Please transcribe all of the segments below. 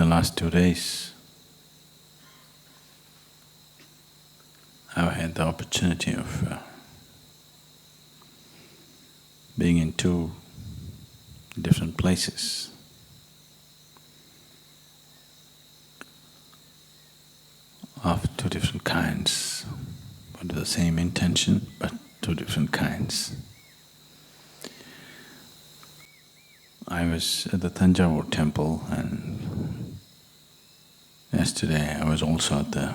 the last 2 days, I've had the opportunity of being in two different places. Of two different kinds, but the same intention, but two different kinds. I was at the Thanjavur temple, and yesterday I was also at the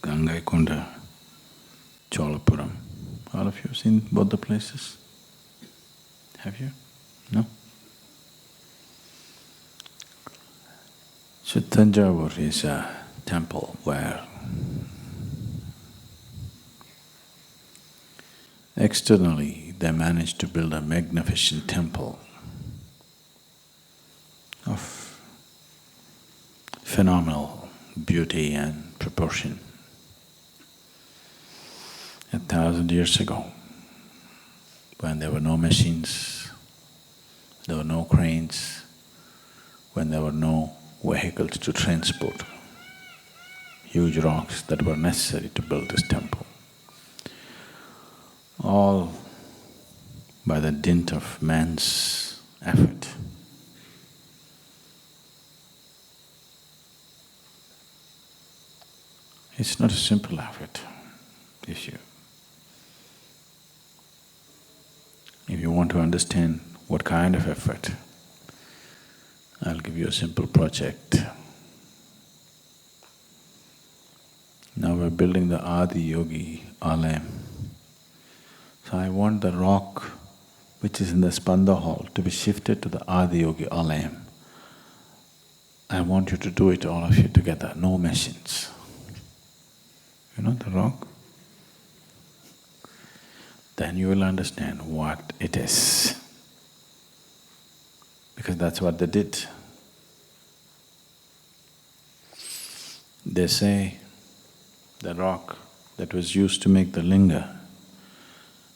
Gangaikonda Cholapuram. All of you have seen both the places? Have you? No? So Thanjavur is a temple where externally they managed to build a magnificent temple of phenomenal beauty and proportion. 1,000 years ago, when there were no machines, there were no cranes, when there were no vehicles to transport huge rocks that were necessary to build this temple. All by the dint of man's effort. It's not a simple effort. If you want to understand what kind of effort, I'll give you a simple project. Now we're building the Adi Yogi Alayam. So I want the rock which is in the Spanda hall to be shifted to the Adi Yogi Alayam. I want you to do it, all of you together, no machines. You know the rock? Then you will understand what it is. Because that's what they did. They say the rock that was used to make the linga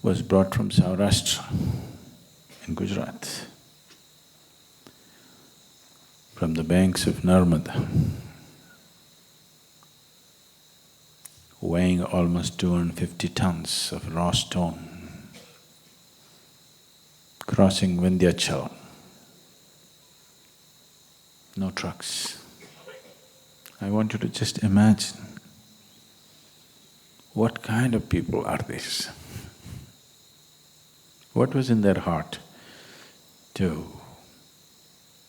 was brought from Saurashtra in Gujarat, from the banks of Narmada, weighing almost 250 tons of raw stone, crossing Vindhyachal. No trucks. I want you to just imagine what kind of people are these? What was in their heart to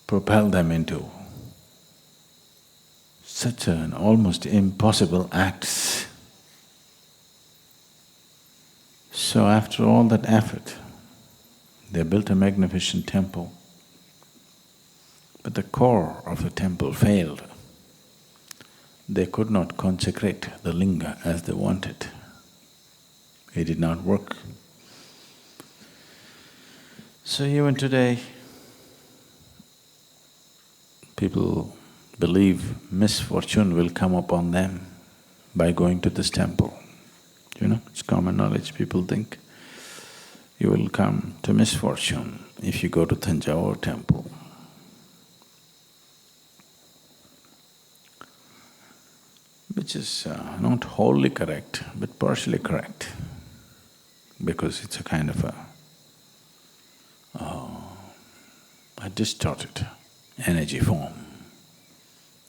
propel them into such an almost impossible acts? So after all that effort, they built a magnificent temple, but the core of the temple failed. They could not consecrate the linga as they wanted. It did not work. So even today, people believe misfortune will come upon them by going to this temple. You know, it's common knowledge, people think you will come to misfortune if you go to Thanjavur temple. Which is not wholly correct, but partially correct, because it's a kind of a distorted energy form.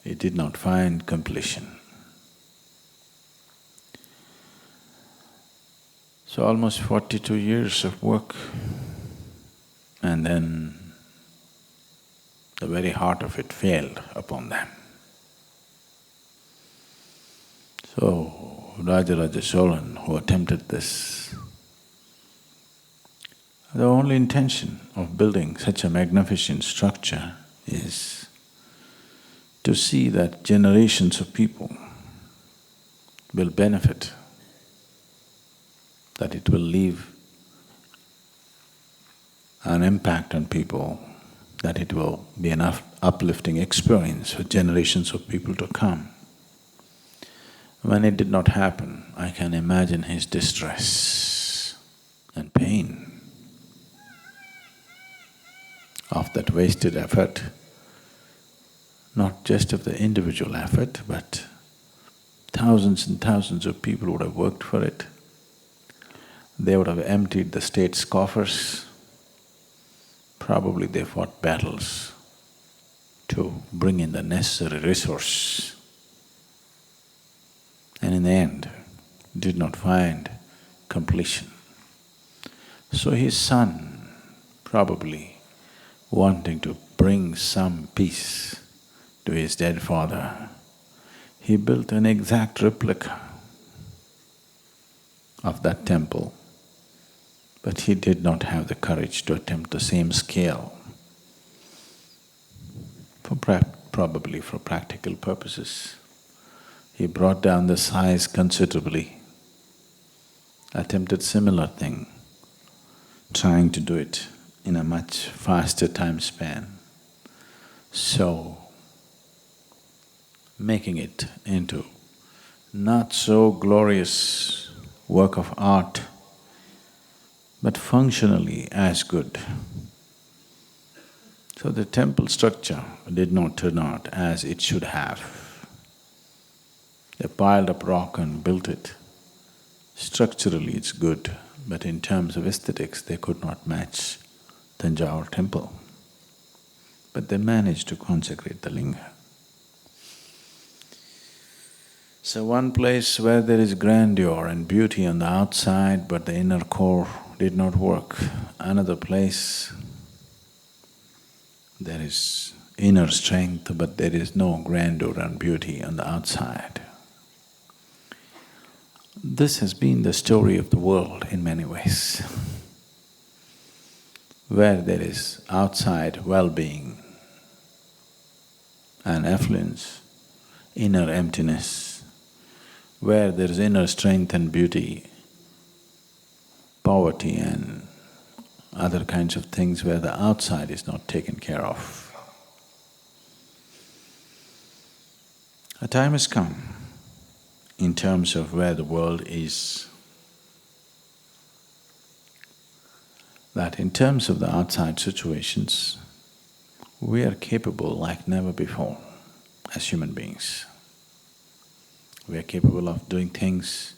It did not find completion. So almost 42 years of work, and then the very heart of it failed upon them. So Rajaraja Chola, who attempted this, the only intention of building such a magnificent structure is to see that generations of people will benefit, that it will leave an impact on people, that it will be an uplifting experience for generations of people to come. When it did not happen, I can imagine his distress and pain of that wasted effort. not just of the individual effort, but thousands and thousands of people would have worked for it. They would have emptied the state's coffers. Probably they fought battles to bring in the necessary resource. And in the end, did not find completion. So his son, probably wanting to bring some peace to his dead father, he built an exact replica of that temple, but he did not have the courage to attempt the same scale, probably for practical purposes. He brought down the size considerably, attempted similar thing, trying to do it in a much faster time span. So, making it into not so glorious work of art, but functionally as good. So the temple structure did not turn out as it should have. They piled up rock and built it. Structurally it's good, but in terms of aesthetics they could not match Thanjavur temple. But they managed to consecrate the linga. So one place where there is grandeur and beauty on the outside, but the inner core did not work. Another place, there is inner strength, but there is no grandeur and beauty on the outside. This has been the story of the world in many ways. Where there is outside well-being and affluence, inner emptiness, where there is inner strength and beauty, poverty and other kinds of things where the outside is not taken care of. A time has come in terms of where the world is, that in terms of the outside situations, we are capable like never before as human beings. We are capable of doing things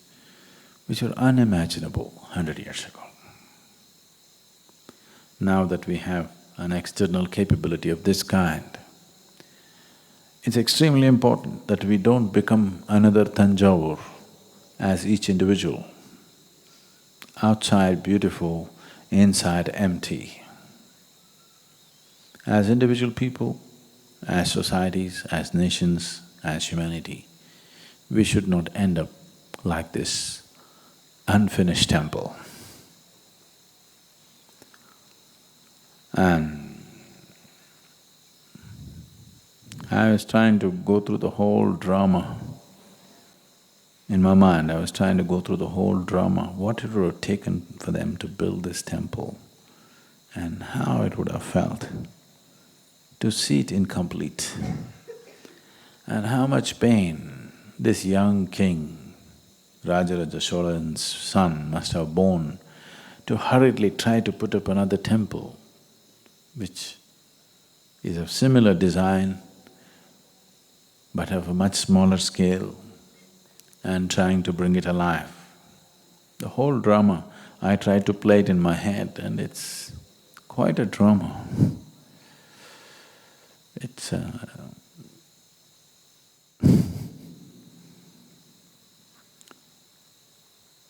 which were unimaginable 100 years ago. Now that we have an external capability of this kind, it's extremely important that we don't become another Thanjavur as each individual. Outside beautiful, inside empty. As individual people, as societies, as nations, as humanity, we should not end up like this unfinished temple. And I was trying to go through the whole drama. In my mind, I was trying to go through the whole drama, what it would have taken for them to build this temple and how it would have felt to see it incomplete, and how much pain this young king, Rajaraja Chola's son, must have borne to hurriedly try to put up another temple which is of similar design but of a much smaller scale, and trying to bring it alive. The whole drama, I tried to play it in my head and it's quite a drama. It's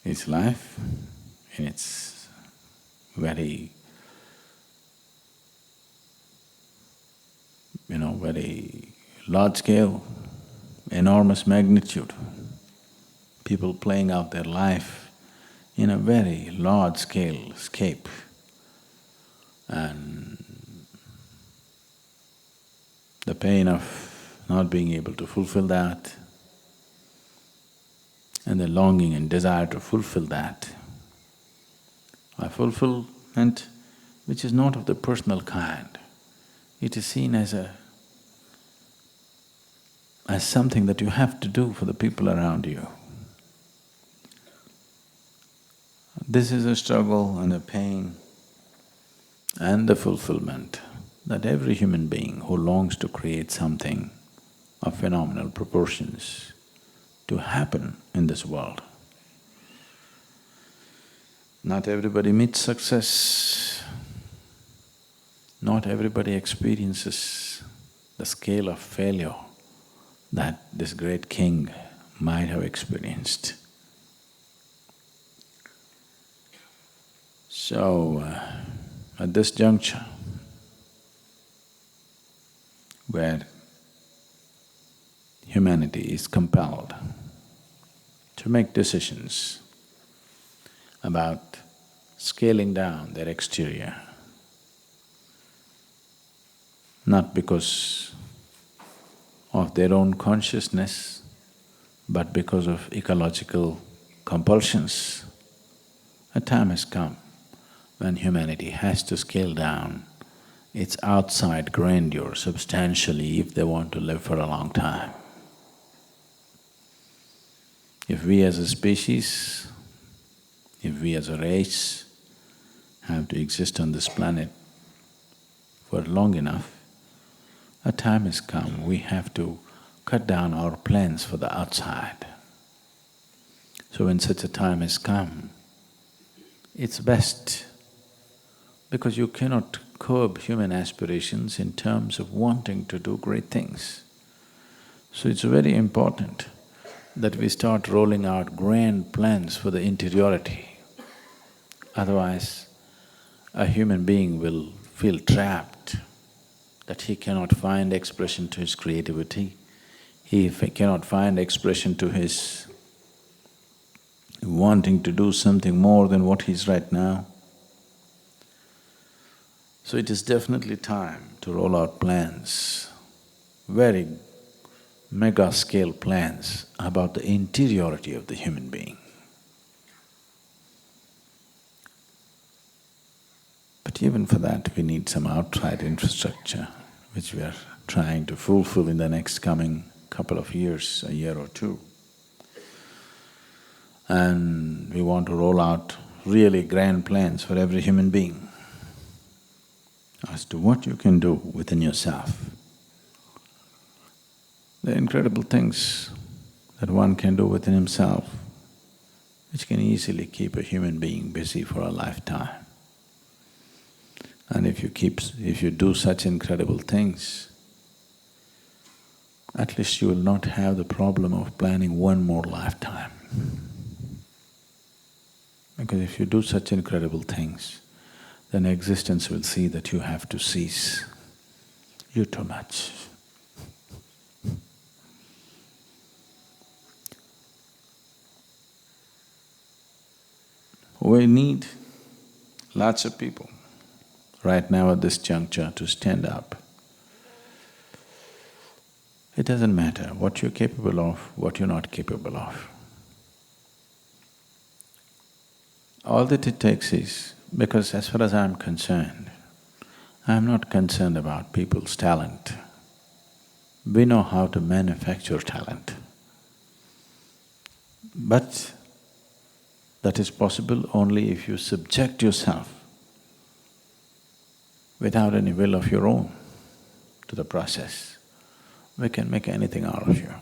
it's life in its very, very large scale, enormous magnitude. People playing out their life in a very large scale scape, and the pain of not being able to fulfill that, and the longing and desire to fulfill that. A fulfillment which is not of the personal kind. It is seen as something that you have to do for the people around you. This is a struggle and a pain and the fulfillment that every human being who longs to create something of phenomenal proportions to happen in this world. Not everybody meets success. Not everybody experiences the scale of failure that this great king might have experienced. So, at this juncture, where humanity is compelled to make decisions about scaling down their exterior, not because of their own consciousness, but because of ecological compulsions, a time has come when humanity has to scale down its outside grandeur substantially if they want to live for a long time. If we as a species, if we as a race have to exist on this planet for long enough, a time has come we have to cut down our plans for the outside. So when such a time has come, it's best, because you cannot curb human aspirations in terms of wanting to do great things. So it's very important that we start rolling out grand plans for the interiority. Otherwise, a human being will feel trapped, that he cannot find expression to his creativity, he cannot find expression to his wanting to do something more than what he is right now. So it is definitely time to roll out plans, very mega-scale plans about the interiority of the human being. But even for that, we need some outside infrastructure, which we are trying to fulfill in the next coming couple of years, a year or two. And we want to roll out really grand plans for every human being as to what you can do within yourself. The incredible things that one can do within himself, which can easily keep a human being busy for a lifetime. And if you do such incredible things, at least you will not have the problem of planning one more lifetime. Because if you do such incredible things, then existence will see that you have to cease. You're too much. We need lots of people right now at this juncture to stand up. It doesn't matter what you're capable of, what you're not capable of. All that it takes is, because as far as I'm concerned, I'm not concerned about people's talent. We know how to manufacture talent. But that is possible only if you subject yourself without any will of your own to the process. We can make anything out of you.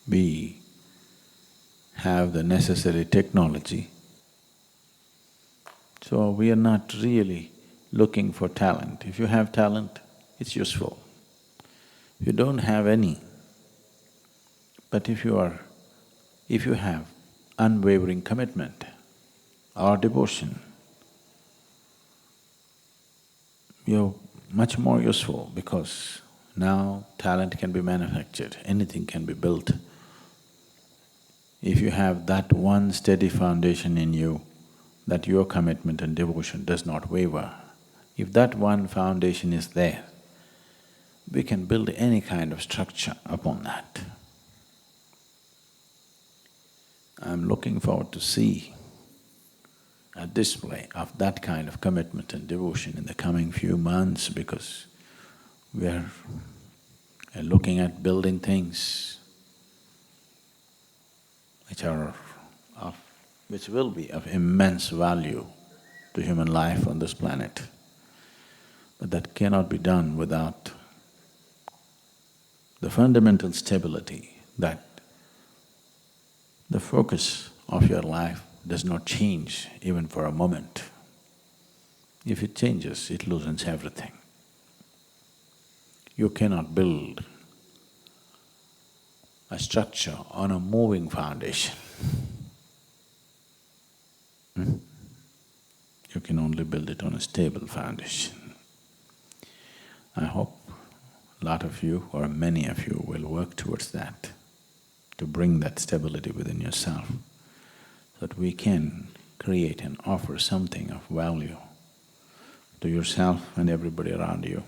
We have the necessary technology, so we are not really looking for talent. If you have talent, it's useful. If you don't have any, but if you have unwavering commitment or devotion, you're much more useful, because now talent can be manufactured, anything can be built. If you have that one steady foundation in you, that your commitment and devotion does not waver, if that one foundation is there, we can build any kind of structure upon that. I'm looking forward to see a display of that kind of commitment and devotion in the coming few months, because we're looking at building things which will be of immense value to human life on this planet. But that cannot be done without the fundamental stability, that the focus of your life does not change even for a moment. If it changes, it loosens everything. You cannot build a structure on a moving foundation. You can only build it on a stable foundation. I hope a lot of you or many of you will work towards that, to bring that stability within yourself, so that we can create and offer something of value to yourself and everybody around you.